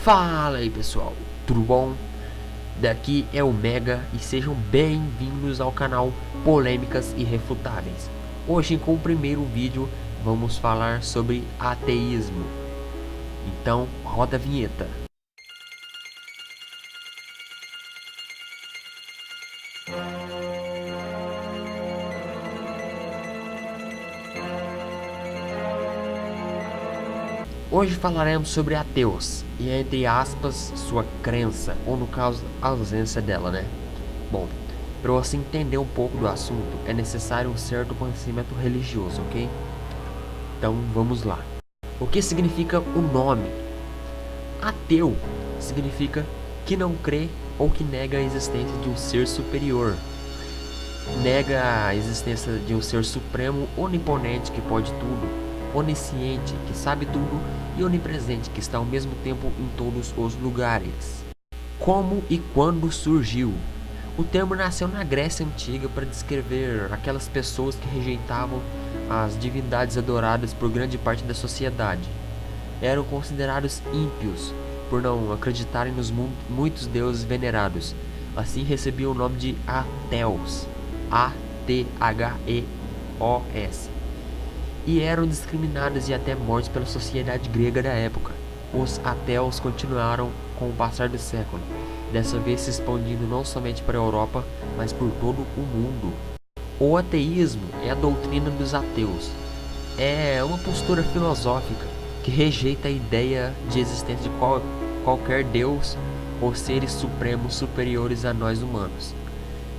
Fala aí pessoal, tudo bom? Daqui é o Mega e sejam bem-vindos ao canal Polêmicas Irrefutáveis. Hoje, com o primeiro vídeo, vamos falar sobre ateísmo. Então, roda a vinheta. Hoje falaremos sobre ateus e, entre aspas, sua crença, ou no caso, a ausência dela, né? Bom, para você entender um pouco do assunto, é necessário um certo conhecimento religioso, ok? Então, vamos lá. O que significa o nome? Ateu significa que não crê ou que nega a existência de um ser superior. Nega a existência de um ser supremo, onipotente, que pode tudo, onisciente, que sabe tudo, e onipresente, que está ao mesmo tempo em todos os lugares. Como e quando surgiu? O termo nasceu na Grécia Antiga para descrever aquelas pessoas que rejeitavam as divindades adoradas por grande parte da sociedade. Eram considerados ímpios por não acreditarem nos muitos deuses venerados. Assim recebiam o nome de ateus, A-T-H-E-O-S, e eram discriminados e até mortos pela sociedade grega da época. Os ateus continuaram com o passar do século, dessa vez se expandindo não somente para a Europa, mas por todo o mundo. O ateísmo é a doutrina dos ateus. É uma postura filosófica que rejeita a ideia de existência de qualquer Deus ou seres supremos superiores a nós humanos.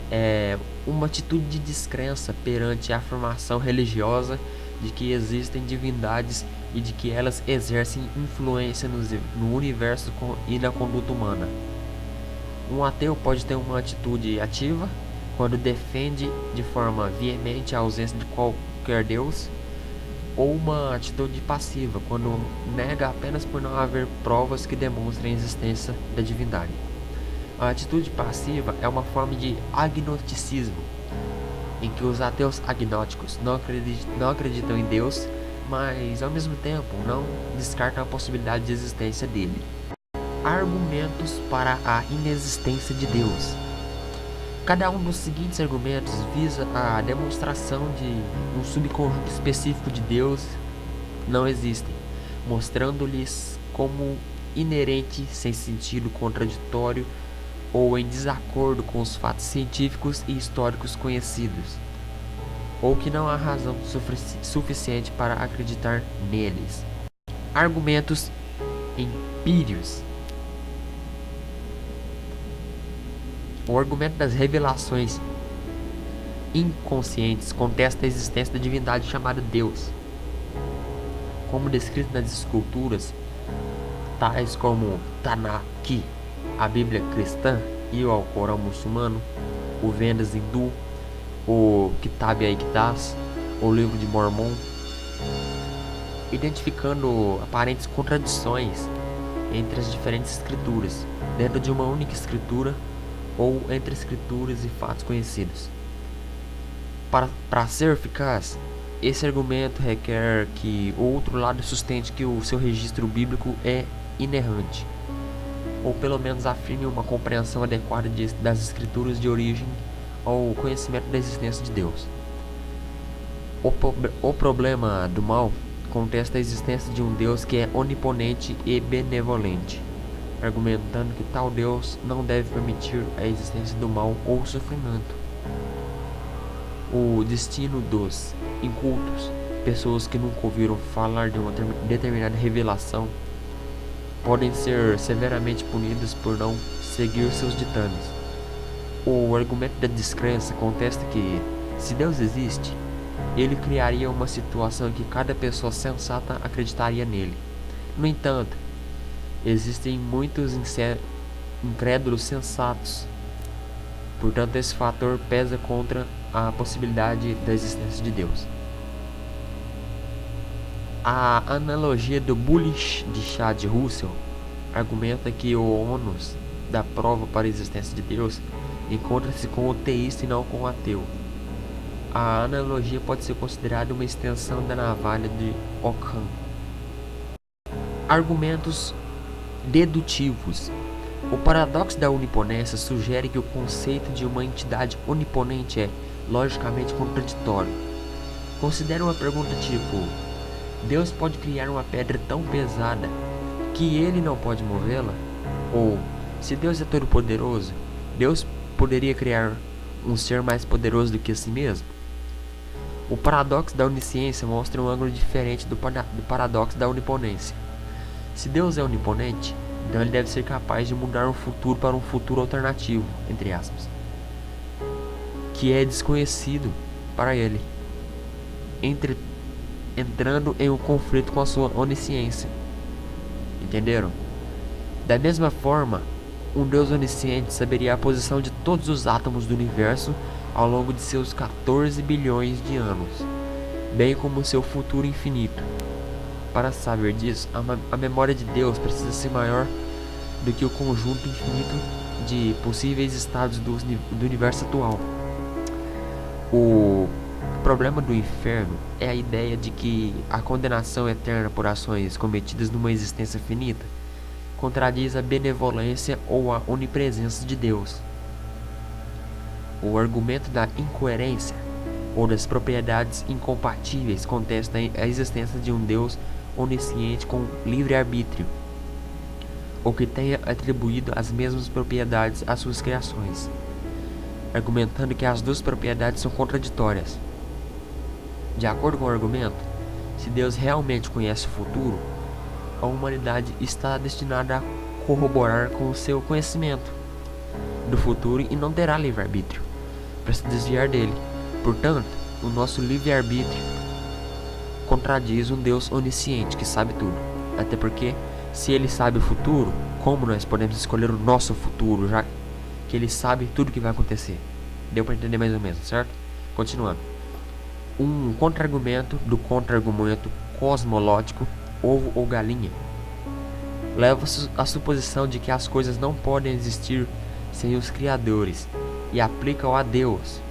É uma atitude de descrença perante a afirmação religiosa de que existem divindades e de que elas exercem influência no universo e na conduta humana. Um ateu pode ter uma atitude ativa quando defende de forma veemente a ausência de qualquer Deus, ou uma atitude passiva quando nega apenas por não haver provas que demonstrem a existência da divindade. A atitude passiva é uma forma de agnosticismo, em que os ateus agnósticos não acreditam em Deus, mas ao mesmo tempo não descartam a possibilidade de existência dele. Argumentos para a inexistência de Deus. Cada um dos seguintes argumentos visa a demonstração de um subconjunto específico de Deus não existem, mostrando-lhes como inerente, sem sentido contraditório ou em desacordo com os fatos científicos e históricos conhecidos, ou que não há razão suficiente para acreditar neles. Argumentos empíreos. O argumento das revelações inconscientes contesta a existência da divindade chamada Deus, como descrito nas esculturas tais como Tanakh, a Bíblia cristã, e o Alcorão muçulmano, o Vedas hindu, o Kitab-i-Iqdas, o Livro de Mormon, identificando aparentes contradições entre as diferentes escrituras, dentro de uma única escritura ou entre escrituras e fatos conhecidos. Para ser eficaz, esse argumento requer que o outro lado sustente que o seu registro bíblico é inerrante, ou pelo menos afirme uma compreensão adequada das escrituras de origem ao conhecimento da existência de Deus. O problema do mal contesta a existência de um Deus que é onipotente e benevolente, argumentando que tal Deus não deve permitir a existência do mal ou sofrimento. O destino dos incultos, pessoas que nunca ouviram falar de uma determinada revelação, podem ser severamente punidas por não seguir seus ditames. O argumento da descrença contesta que, se Deus existe, ele criaria uma situação em que cada pessoa sensata acreditaria nele. No entanto, existem muitos incrédulos sensatos. Portanto, esse fator pesa contra a possibilidade da existência de Deus. A analogia do Bullish de Chad Russell argumenta que o ônus da prova para a existência de Deus encontra-se com o teísta e não com o ateu. A analogia pode ser considerada uma extensão da navalha de Ockham. Argumentos dedutivos. O paradoxo da oniponência sugere que o conceito de uma entidade oniponente é, logicamente, contraditório. Considere uma pergunta tipo: Deus pode criar uma pedra tão pesada que ele não pode movê-la? Ou, se Deus é todo poderoso, Deus poderia criar um ser mais poderoso do que a si mesmo? O paradoxo da onisciência mostra um ângulo diferente do paradoxo da oniponência. Se Deus é oniponente, então ele deve ser capaz de mudar o futuro para um futuro alternativo, entre aspas, que é desconhecido para ele, entrando em um conflito com a sua onisciência. Entenderam? Da mesma forma, um Deus onisciente saberia a posição de todos os átomos do universo ao longo de seus 14 bilhões de anos, bem como seu futuro infinito. Para saber disso, a memória de Deus precisa ser maior do que o conjunto infinito de possíveis estados do universo atual. O problema do inferno é a ideia de que a condenação eterna por ações cometidas numa existência finita contradiz a benevolência ou a onipresença de Deus. O argumento da incoerência ou das propriedades incompatíveis contesta a existência de um Deus onisciente com livre-arbítrio, ou que tenha atribuído as mesmas propriedades às suas criações, argumentando que as duas propriedades são contraditórias. De acordo com o argumento, se Deus realmente conhece o futuro, a humanidade está destinada a corroborar com o seu conhecimento do futuro e não terá livre-arbítrio para se desviar dele. Portanto, o nosso livre-arbítrio contradiz um Deus onisciente que sabe tudo. Até porque, se ele sabe o futuro, como nós podemos escolher o nosso futuro, já que ele sabe tudo o que vai acontecer? Deu para entender mais ou menos, certo? Continuando. Um contra-argumento do contra-argumento cosmológico, ovo ou galinha, leva à suposição de que as coisas não podem existir sem os criadores e aplica-o a Deus,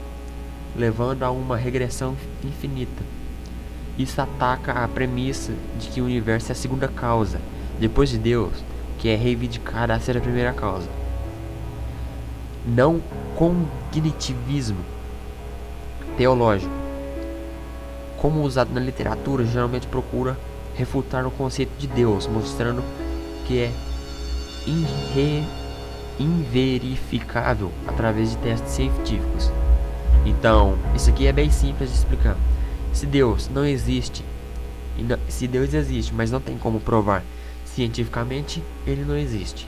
levando a uma regressão infinita. Isso ataca a premissa de que o universo é a segunda causa, depois de Deus, que é reivindicada a ser a primeira causa. Não cognitivismo teológico, como usado na literatura, geralmente procura refutar o conceito de Deus, mostrando que é inverificável através de testes científicos. Então, isso aqui é bem simples de explicar. Se Deus não existe, se Deus existe, mas não tem como provar cientificamente, ele não existe.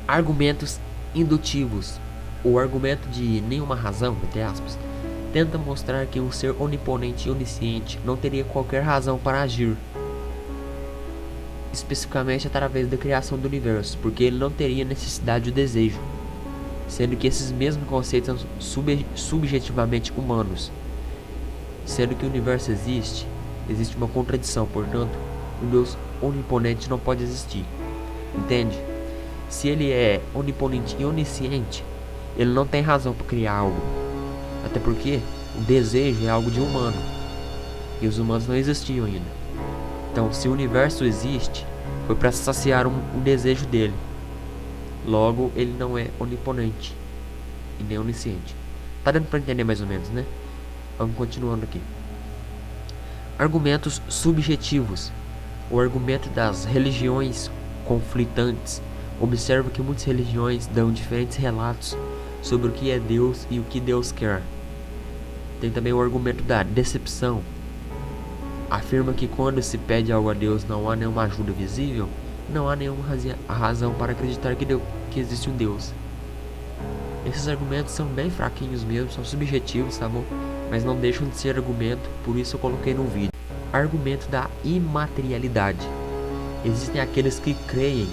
Argumentos indutivos. O argumento de nenhuma razão, entre aspas, tenta mostrar que um ser oniponente e onisciente não teria qualquer razão para agir, especificamente através da criação do universo, porque ele não teria necessidade de desejo, sendo que esses mesmos conceitos são subjetivamente humanos. Sendo que o universo existe uma contradição, portanto, um Deus oniponente não pode existir. Entende? Se ele é oniponente e onisciente, ele não tem razão para criar algo. Até porque o desejo é algo de humano, e os humanos não existiam ainda. Então, se o universo existe, foi para saciar um desejo dele. Logo, ele não é oniponente e nem onisciente. Tá dando para entender mais ou menos, né? Vamos continuando aqui. Argumentos subjetivos. O argumento das religiões conflitantes. Observa que muitas religiões dão diferentes relatos sobre o que é Deus e o que Deus quer. Tem também o argumento da decepção. Afirma que quando se pede algo a Deus não há nenhuma ajuda visível, não há nenhuma razão para acreditar que existe um Deus. Esses argumentos são bem fraquinhos mesmo, são subjetivos, tá bom? Mas não deixam de ser argumento, por isso eu coloquei no vídeo. Argumento da imaterialidade. Existem aqueles que creem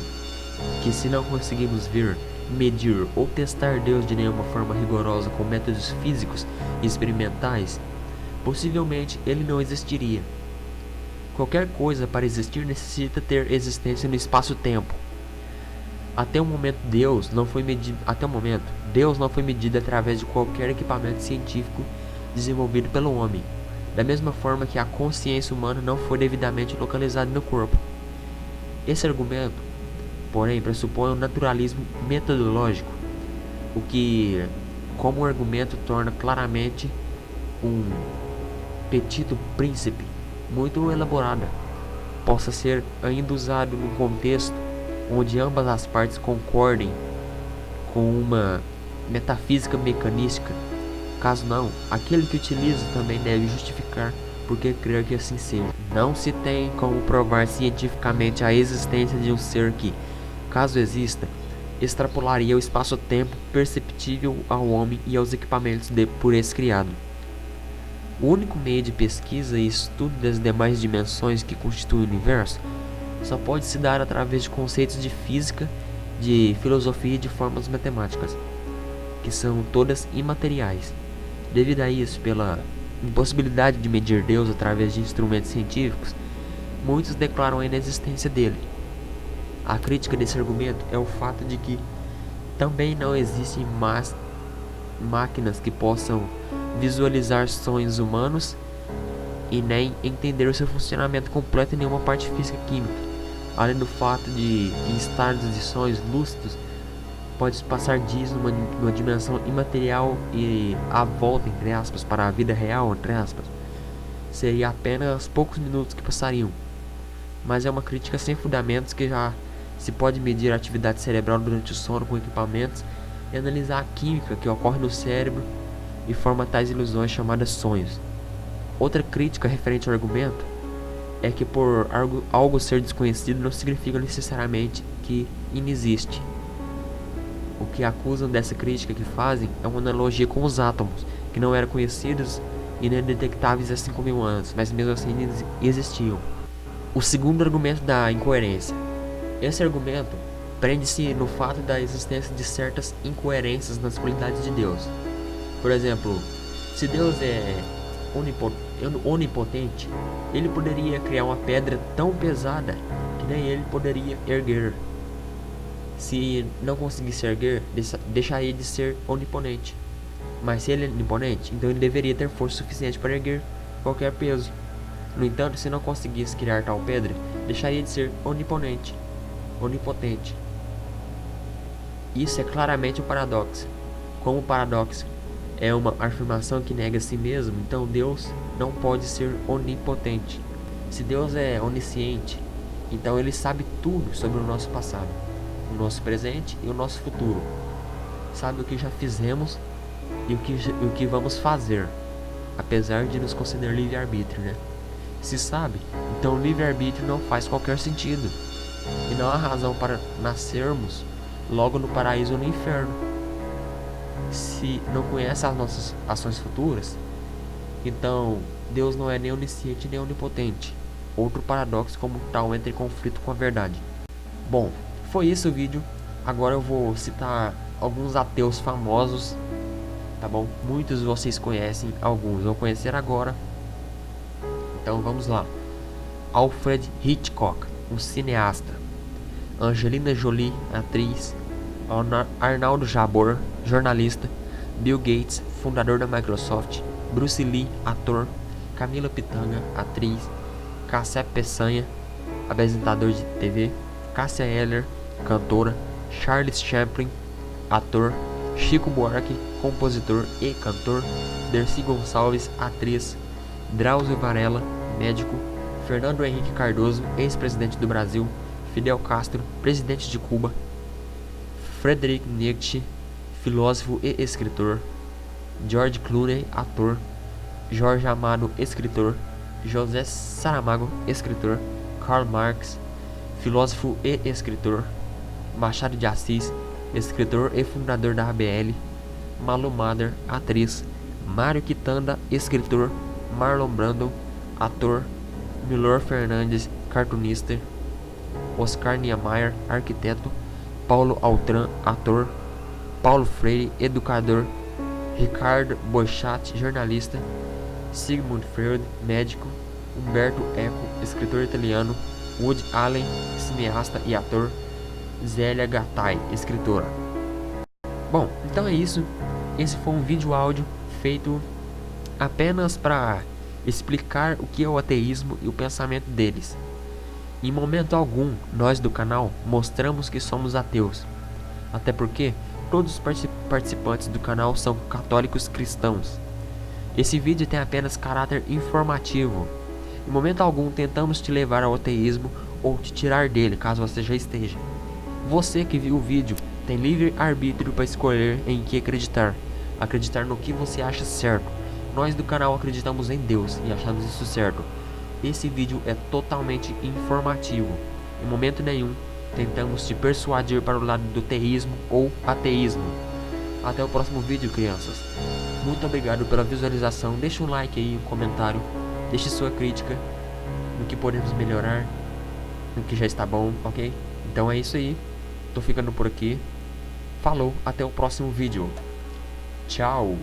que se não conseguimos ver, medir ou testar Deus de nenhuma forma rigorosa com métodos físicos e experimentais, possivelmente ele não existiria. Qualquer coisa para existir necessita ter existência no espaço-tempo. Até o momento Deus não foi medido através de qualquer equipamento científico desenvolvido pelo homem, da mesma forma que a consciência humana não foi devidamente localizada no corpo. Esse argumento porém, pressupõe um naturalismo metodológico, o que, como argumento, torna claramente um petito príncipe muito elaborada possa ser ainda usado num contexto onde ambas as partes concordem com uma metafísica mecanística. Caso não, aquele que utiliza também deve justificar por que crer que assim seja. Não se tem como provar cientificamente a existência de um ser que, caso exista, extrapolaria o espaço-tempo perceptível ao homem e aos equipamentos por esse criado. O único meio de pesquisa e estudo das demais dimensões que constituem o universo só pode se dar através de conceitos de física, de filosofia e de fórmulas matemáticas, que são todas imateriais. Devido a isso, pela impossibilidade de medir Deus através de instrumentos científicos, muitos declaram a inexistência dele. A crítica desse argumento é o fato de que também não existem máquinas que possam visualizar sonhos humanos e nem entender o seu funcionamento completo em nenhuma parte física e química, além do fato de, em estados de sonhos lúcidos, pode passar dias numa dimensão imaterial e a volta, entre aspas, para a vida real, entre aspas, seria apenas poucos minutos que passariam. Mas é uma crítica sem fundamentos, que já se pode medir a atividade cerebral durante o sono com equipamentos e analisar a química que ocorre no cérebro e forma tais ilusões chamadas sonhos. Outra crítica referente ao argumento é que por algo ser desconhecido não significa necessariamente que inexiste. O que acusam dessa crítica que fazem é uma analogia com os átomos, que não eram conhecidos e nem detectáveis há 5.000 anos, mas mesmo assim existiam. O segundo argumento da incoerência. Esse argumento prende-se no fato da existência de certas incoerências nas qualidades de Deus. Por exemplo, se Deus é onipotente, ele poderia criar uma pedra tão pesada que nem ele poderia erguer. Se não conseguisse erguer, deixaria de ser onipotente. Mas se ele é onipotente, então ele deveria ter força suficiente para erguer qualquer peso. No entanto, se não conseguisse criar tal pedra, deixaria de ser onipotente. Isso é claramente um paradoxo. Como o paradoxo é uma afirmação que nega a si mesmo, então Deus não pode ser onipotente. Se Deus é onisciente, então ele sabe tudo sobre o nosso passado, o nosso presente e o nosso futuro. Sabe o que já fizemos e o que vamos fazer, apesar de nos conceder livre-arbítrio, né? Se sabe, então o livre-arbítrio não faz qualquer sentido. E não há razão para nascermos logo no paraíso ou no inferno. Se não conhece as nossas ações futuras, então Deus não é nem onisciente nem onipotente. Outro paradoxo como tal entra em conflito com a verdade. Bom, foi isso o vídeo. Agora eu vou citar alguns ateus famosos, tá bom? Muitos de vocês conhecem, alguns vão conhecer agora. Então vamos lá. Alfred Hitchcock, um cineasta. Angelina Jolie, atriz. Arnaldo Jabor, jornalista. Bill Gates, fundador da Microsoft. Bruce Lee, ator. Camila Pitanga, atriz. Cassep Peçanha, apresentador de TV. Cássia Eller, cantora. Charles Chaplin, ator. Chico Buarque, compositor e cantor. Dercy Gonçalves, atriz. Drauzio Varela, médico. Fernando Henrique Cardoso, ex-presidente do Brasil. Fidel Castro, presidente de Cuba. Friedrich Nietzsche, filósofo e escritor. George Clooney, ator. Jorge Amado, escritor. José Saramago, escritor. Karl Marx, filósofo e escritor. Machado de Assis, escritor e fundador da ABL. Malu Mader, atriz. Mário Quitanda, escritor. Marlon Brando, ator. Milor Fernandes, cartunista. Oscar Niemeyer, arquiteto. Paulo Altran, ator. Paulo Freire, educador. Ricardo Boechat, jornalista. Sigmund Freud, médico. Umberto Eco, escritor italiano. Woody Allen, cineasta e ator. Zélia Gattai, escritora. Bom, então é isso. Esse foi um vídeo áudio feito apenas para explicar o que é o ateísmo e o pensamento deles. Em momento algum, nós do canal mostramos que somos ateus, até porque todos os participantes do canal são católicos cristãos. Esse vídeo tem apenas caráter informativo. Em momento algum tentamos te levar ao ateísmo ou te tirar dele, caso você já esteja. Você que viu o vídeo tem livre arbítrio para escolher em que acreditar. Acreditar no que você acha certo. Nós do canal acreditamos em Deus e achamos isso certo. Esse vídeo é totalmente informativo. Em momento nenhum tentamos te persuadir para o lado do teísmo ou ateísmo. Até o próximo vídeo, crianças. Muito obrigado pela visualização. Deixa um like aí, um comentário. Deixe sua crítica no que podemos melhorar, no que já está bom, ok? Então é isso aí. Tô ficando por aqui. Falou, até o próximo vídeo. Tchau.